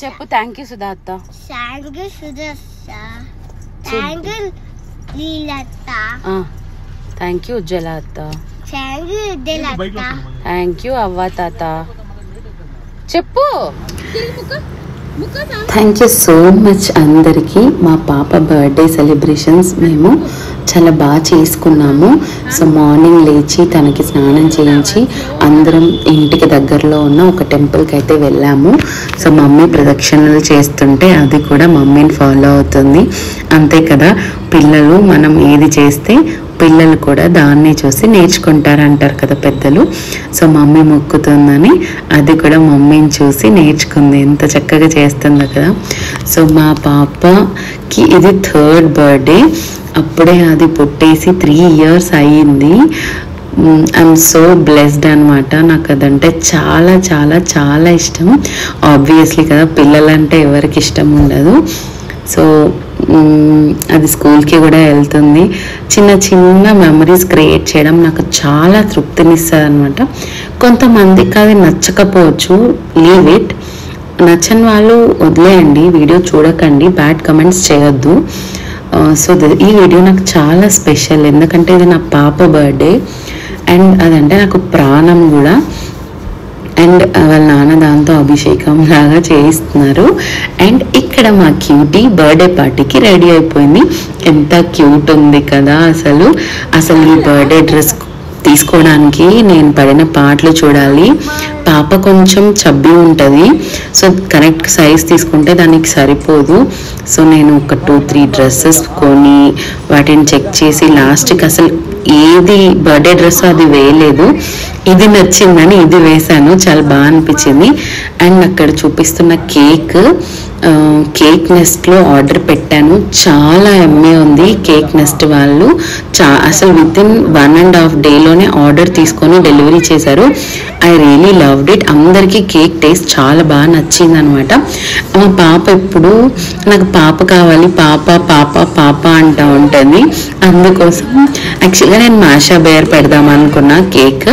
చెప్పు. Thank you Sudha అత్త. Thank you Sudha. Thank you లీలత్త. థ్యాంక్ యూ ఉజ్వల అత్త. థ్యాంక్ యూ ఉజ్వలత్త. థ్యాంక్ యూ అవ్వ తాత. చెప్పు. థ్యాంక్ యూ సో మచ్ అందరికీ. మా పాప బర్త్డే సెలబ్రేషన్స్ మేము చాలా బాగా చేసుకున్నాము. సో మార్నింగ్ లేచి తనకి స్నానం చేయించి అందరం ఇంటికి దగ్గరలో ఉన్న ఒక టెంపుల్కి అయితే వెళ్ళాము. సో మమ్మీ ప్రదక్షిణలు చేస్తుంటే అది కూడా మమ్మీని ఫాలో అవుతుంది. అంతే కదా, పిల్లలు మనం ఏది చేస్తే పిల్లలు కూడా దాన్ని చూసి నేర్చుకుంటారంటారు కదా పెద్దలు. సో మమ్మీ మొక్కుతుందని అది కూడా మమ్మీని చూసి నేర్చుకుంది. ఎంత చక్కగా చేస్తుందో కదా. సో మా పాపకి ఇది 3rd బర్త్డే. అప్పుడే అది పుట్టేసి 3 years అయ్యింది. ఐఎమ్ సో బ్లెస్డ్ అనమాట. నాకు అదంటే చాలా చాలా చాలా ఇష్టం. ఆబ్వియస్లీ కదా, పిల్లలంటే ఎవరికి ఇష్టం ఉండదు. సో అది స్కూల్కి కూడా వెళ్తుంది. చిన్న చిన్న మెమరీస్ క్రియేట్ చేయడం నాకు చాలా తృప్తినిస్తుంది అనమాట. కొంతమందికి అది నచ్చకపోవచ్చు, లీవ్ ఇట్. నచ్చని వాళ్ళు వదిలేయండి, వీడియో చూడకండి, బ్యాడ్ కమెంట్స్ చేయొద్దు. సో ఈ వీడియో నాకు చాలా స్పెషల్, ఎందుకంటే ఇది నా పాప బర్త్డే అండ్ అదంటే నాకు ప్రాణం కూడా. అండ్ వాళ్ళ నాన్న దాంతో అభిషేకం లాగా చేయిస్తున్నారు. అండ్ ఇక్కడ మా క్యూటీ బర్త్డే పార్టీకి రెడీ అయిపోయింది. ఎంత క్యూట్ ఉంది కదా. అసలు ఈ బర్త్డే డ్రెస్ తీసుకోవడానికి నేను పడిన పాటలు చూడాలి. పాప కొంచెం చబ్బి ఉంటుంది. సో కరెక్ట్ సైజ్ తీసుకుంటే దానికి సరిపోదు. సో నేను ఒక 2-3 డ్రెస్సెస్ కొని వాటిని చెక్ చేసి లాస్ట్కి అసలు ఏది బర్త్డే డ్రెస్ అది వేయలేదు. ఇది నచ్చిందని ఇది వేశాను. చాలా బాగా అనిపించింది. అండ్ అక్కడ చూపిస్తున్న కేక్ నెస్ట్లో ఆర్డర్ పెట్టాను. చాలా ఎమ్మె ఉంది. కేక్ నెస్ట్ వాళ్ళు అసలు వితిన్ 1.5 డేలోనే ఆర్డర్ తీసుకొని డెలివరీ చేశారు. I really loved it. అందరికీ కేక్ టేస్ట్ చాలా బాగా నచ్చింది అనమాట. మా పాప ఎప్పుడు నాకు పాప కావాలి, పాప పాప పాప అంటూ ఉంటుంది. అందుకోసం యాక్చువల్గా నేను మాషా బేర్ పెడదాం అనుకున్నా కేక్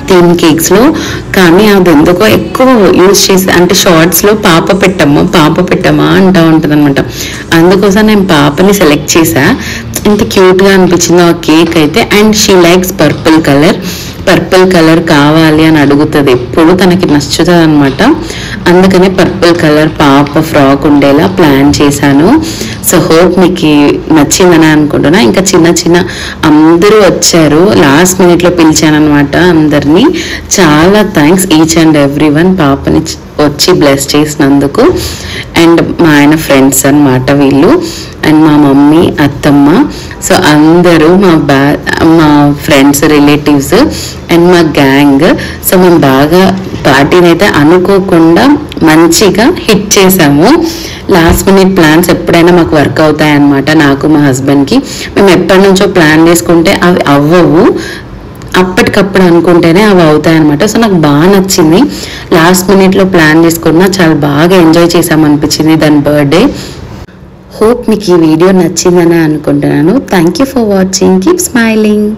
థీమ్ కేక్స్లో, కానీ అది ఎందుకో ఎక్కువ యూజ్ చేసి అంటే షార్ట్స్లో పాప పెట్టమ్మా అంటూ ఉంటుంది అనమాట. అందుకోసం నేను పాపని సెలెక్ట్ చేసా. ఎంత క్యూట్గా అనిపించిందో ఆ కేక్ అయితే. And she likes purple colour కావాలి అని అడుగుతుంది ఎప్పుడు, తనకి నచ్చుతుంది అనమాట. అందుకనే పర్పుల్ కలర్ పాప ఫ్రాక్ ఉండేలా ప్లాన్ చేశాను. సో హోప్ మీకు నచ్చిందని అనుకుంటున్నా. ఇంకా చిన్న అందరూ వచ్చారు. లాస్ట్ మినిట్లో పిలిచాను అనమాట అందరినీ. చాలా thanks each and every one పాపని వచ్చి బ్లెస్ చేసినందుకు. అండ్ మా ఆయన ఫ్రెండ్స్ అనమాట వీళ్ళు. అండ్ మా మమ్మీ, అత్తమ్మ, సో అందరూ మా ఫ్రెండ్స్, రిలేటివ్స్ అండ్ మా గ్యాంగ్. సో మేము బాగా పార్టీని అయితే అనుకోకుండా మంచిగా హిట్ చేసాము. లాస్ట్ మినిట్ ప్లాన్స్ ఎప్పుడైనా మాకు వర్క్ అవుతాయన్నమాట, నాకు మా హస్బెండ్కి. మేము ఎప్పటి నుంచో ప్లాన్ చేసుకుంటే అవి అవ్వవు, అప్పటికప్పుడు అనుకుంటేనే అవి అవుతాయి అనమాట. సో నాకు బాగా నచ్చింది. లాస్ట్ మినిట్లో ప్లాన్ చేసుకున్నా చాలా బాగా ఎంజాయ్ చేసామనిపించింది దాని బర్త్డే. హోప్ మీకు ఈ వీడియో నచ్చిందని అనుకుంటున్నాను. Thank you for watching. Keep smiling.